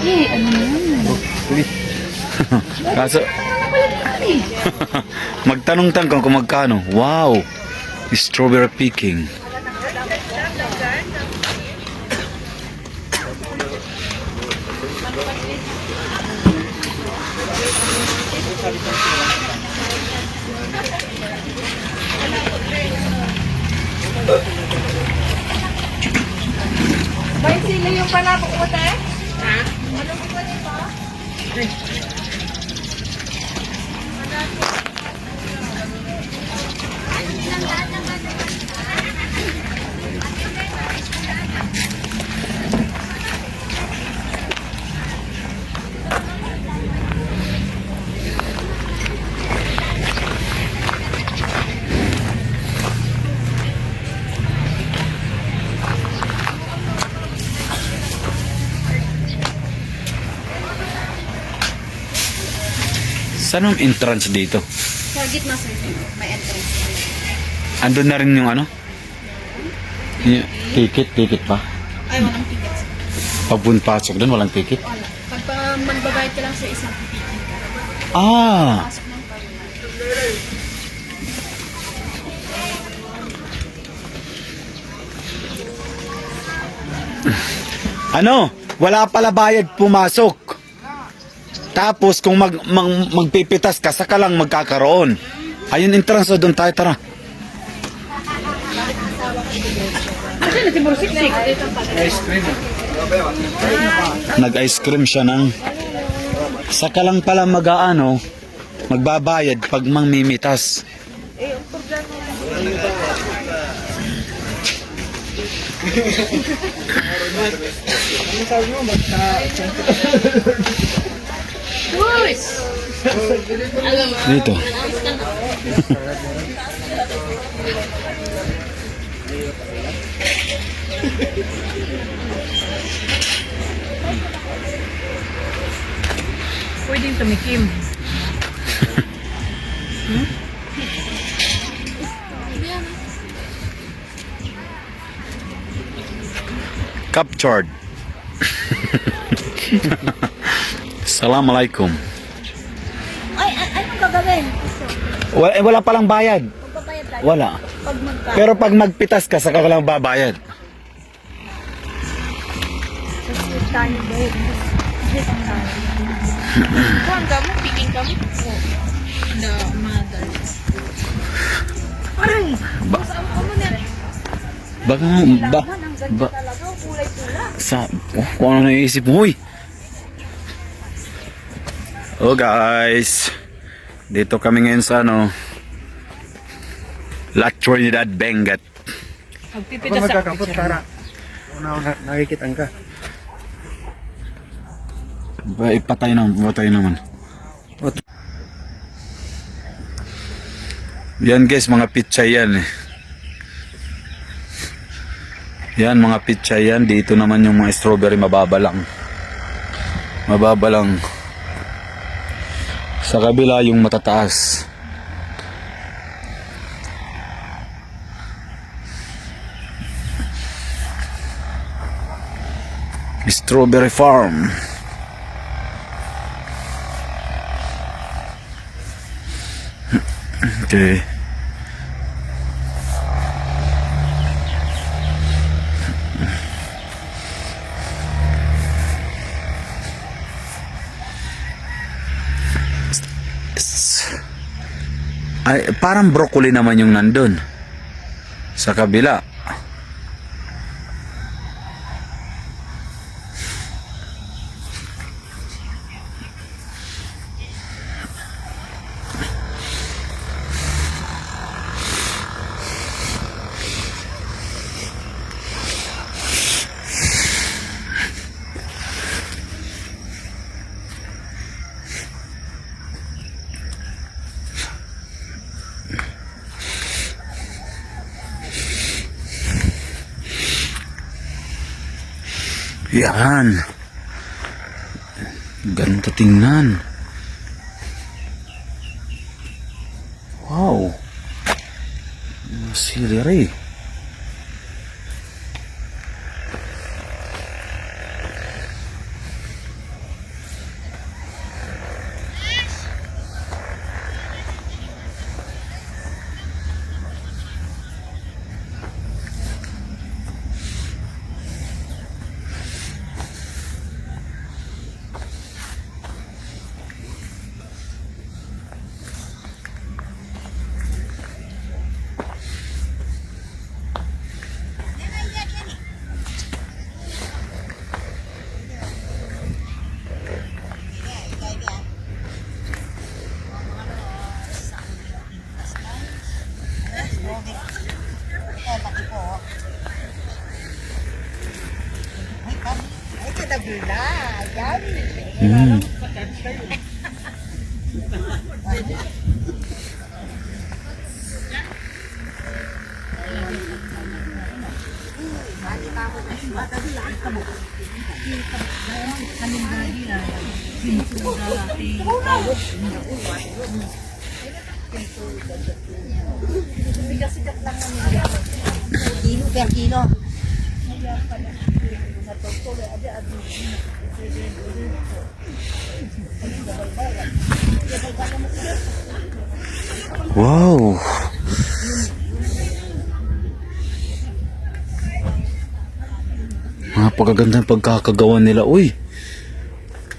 Eh, ano yan? Kaso, magtanong-tanong kung magkano. Wow! Strawberry picking. May sila yung palabok mo, te? Ha? Ano mo ba nito? Saan ang entrance dito? Sa gitna, sir. May entrance. Andun na rin yung ano? Yung ticket pa. Ay, walang ticket, sir. Pagpunpasok doon, walang ticket? Wala. Pag magbabayad ka lang sa isang ticket. Ah! Pasok ng pala. Ano? Wala pala bayad pumasok. Tapos kung magpipitas ka, saka lang magkakaroon. Ayun, entrance na doon tayo, tara. Nag-ice cream siya ng... Saka lang pala mag-aano, magbabayad pag mamimitas. Dito. Pwedeng tumikim. Captured. Assalamualaikum. Ay, anong gagawin? Wala palang bayad. Magbabayad tayo. Wala. Pag Pero pag magpitas ka, saka ka lang babayad. Sweet tayo, babe. Sweet ang tayo. Kuhan ka mo? Picking ka mo? The mother. Ay! Saan ka mo na? Baka, Ang ganda talaga. Kulay-pula. kung ano naisip mo, huy. Oh guys, dito kami ngayon sa ano, La Trinidad Benguet. Magpipitas sa Magkakapot para nakikita ka. Patay naman. Yan guys, mga pichay yan eh. Yan, mga pichay yan. Dito naman yung mga strawberry, mababa lang. Sa kabila yung matataas. Strawberry farm. Okay. Ay, parang broccoli naman yung nandun sa kabila. Yan. Ganda tingnan. Wow. Celery. Mm. Kilo per kilo. Wow. Napakaganda ng pagkakagawa nila. Uy.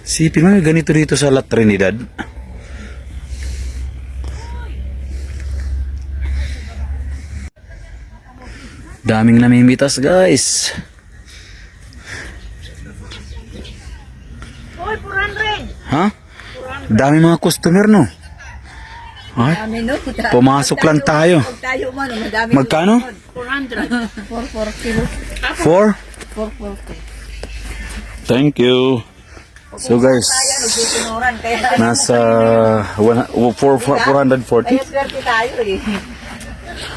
Sipin mo, ganito dito sa La Trinidad. Daming namimitas, guys. Hoy, 400! Ha? Daming mga customer, no? Ay, Kami no? pumasok lang tayo. Pag tayo man, madami. Magkano? 400. 440 kilo. 4? 440. Thank you. So guys, Nagsusunuran, kaya nasa 440. kaya swerte tayo eh.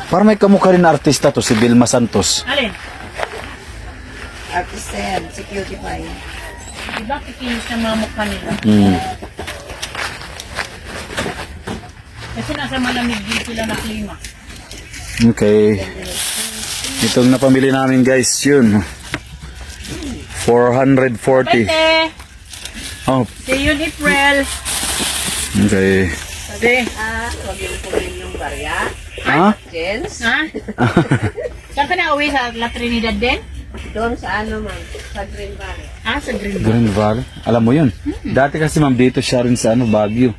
Para may kamukha rin na artista to, si Vilma Santos. Alin? Artist yan, si Cutie Pie. Diba kikinis ng mga mukha nila? Hmm. Kasi nasa malamig din sila na klima. Okay. Itong napamili namin guys, yun. 440. Pwede! Oh, See you in April! okay. Sabi. Huwag yung pulin yung barya. Ha? Jens? Ha? Saan ka na uwi? Sa La Trinidad din? Doon sa ano man, sa Green Valley. Ah, sa Green. Green Valley. Alam mo yun. Dati kasi ma'am dito siya rin sa ano, Baguio.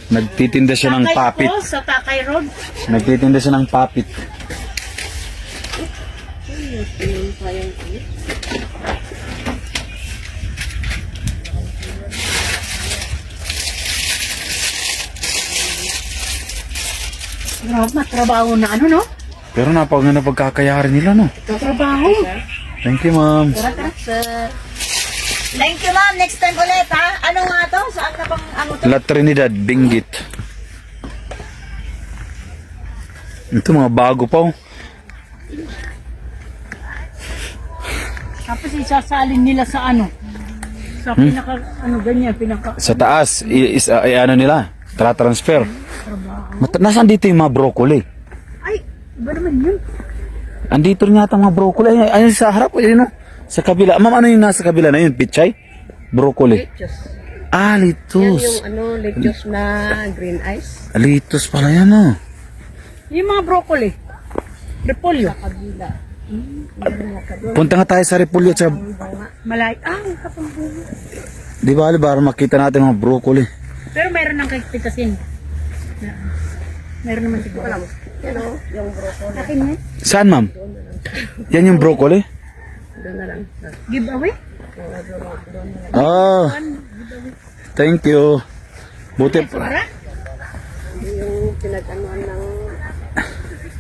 Nagtitinda siya ng Takay papit. po, sa Takay Road. Nagtitinda siya ng papit. Yung pa yung Grabe, matrabaho na ano, no? Pero napakaganda pagkakayarin nila, no? Trabaho. Thank you, ma'am. Thank you ma'am, next time ulit ha. Ano nga to? Saan na bang ano to? La Trinidad, Benguet. Ito mga bago pa, oh. Tapos isasalin nila sa ano? Sa pinaka, ano ganyan, pinaka... Sa taas, ano nila, tra-transfer. Nasaan dito yung mga broccoli? Ay, iba naman yun. Andito rin yata mga broccoli. Ayun sa harap, ayun, no? Sa kabila. Ma'am, ano yung nasa kabila na yun? Pichay? Broccoli. Ah, litos. ano, lettuce na green ice. Litos pala yan, oh. Yung mga broccoli. Repolyo. Kabila. Punta nga tayo sa Repulyo at sa... Malay. Ah, kapambulo. Di ba, para makita natin mga broccoli. Pero mayroon ng kagpitasin. Meron naman siguro. Pero yung broccoli, Akin yan. Saan, ma'am? Yan yung broccoli? doon na lang. Giveaway? Ah, thank you. Buti Para? Yung pinag-anuan ng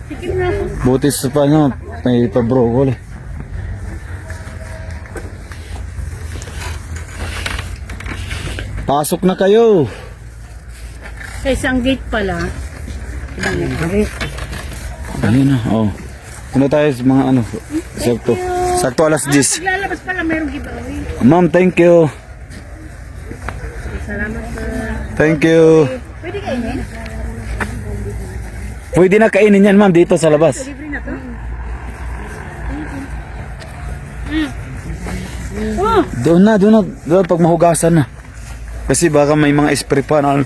Sige na ako. buti sa pa ano, may pa broccoli. Pasok na kayo. Sa isang gate pala. Ayun na, oh. Punta tayo sa mga ano, sakto. Sakto alas 10. Paglalabas pala mayroong giveaway. Ma'am, thank you. Salamat sir. Thank you. Pwede kainin? Pwede na kainin yan, ma'am, dito sa labas. Libre na to? Oh, Doon pag mahugasan na. Kasi baka may mga spray pa na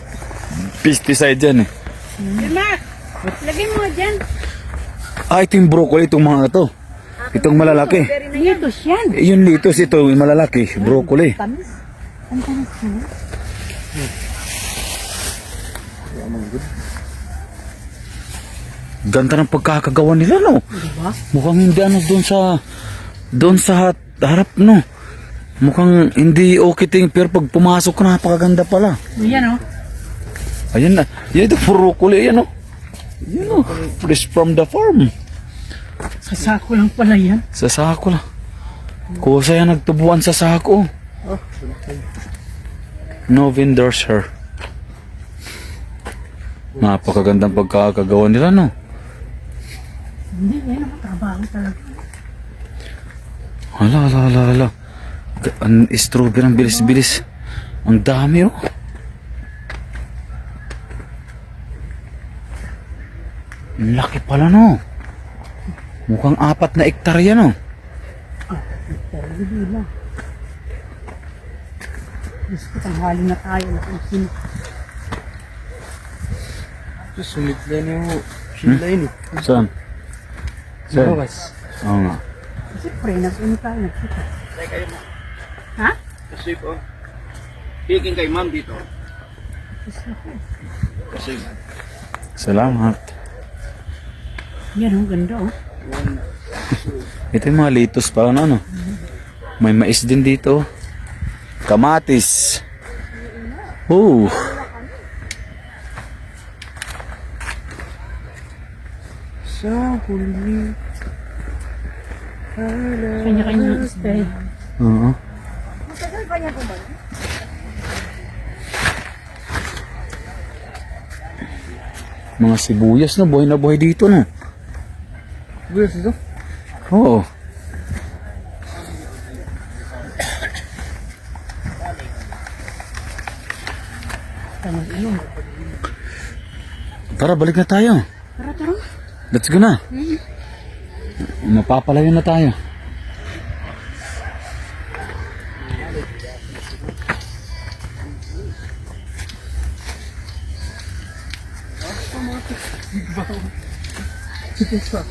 pesticide dyan eh. Mark, lagay mo dyan. Ah, ito yung broccoli, itong mga to. Itong malalaki. Litos yan. Yung litos, ito yung malalaki, broccoli. Ganda ng pagkakagawa nila, no? Diba? Mukhang hindi ano doon sa harap, no? Mukhang hindi okay ting, pero pag pumasok ka, napakaganda pala. Yan o. Ayun na, yan ito, broccoli, yan, no? Yan, no? Fresh from the farm. Sa sako lang pala yan. Sa sako lang. Kusa yan nagtubuan sa sako. Oh, sultan. No vendors here. Napakagandang pagkakagawa nila, no? Hindi, yan ang trabaho talaga. Hala. Ang strawberry, ang bilis-bilis. Ang dami, oh. Ang laki pala, no? Mukhang 4 na hektarya, no? Pero hindi lang. Diyos ko, tanghali na tayo. Nakusin. Sulit lang yung sila yun eh. Saan? Saan? Bawas. Oo nga. Kasi pre, nag-ano tayo, nagkita. Ha? Kasi po. Speaking kay ma'am dito. Kasi Salamat. Yan, ang ganda oh. Ito yung mga litos pa, ano? May mais din dito. Kamatis. Oh. sa huli. Kanya-kanya style. Oo. Matagal pa niya bumalik? Mga sibuyas na buhay dito, no? Sibuyas ito? Oo. Tara, balik na tayo. Tara. Let's go na. Mapapalayo na tayo.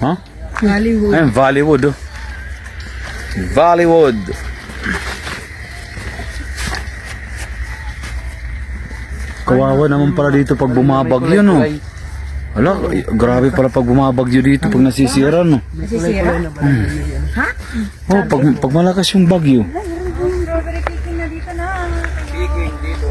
Ha? Hollywood. Ayun, Valleywood. Oh. Valleywood. Kawawa naman pala dito pag bumabagyo, no? Ala, grabe pala pag bumabagyo dito pag nasisira, no? Nasisira? Ha? Oh, pag malakas yung bagyo. Ay, meron yung strawberry picking na dito na. Speaking dito.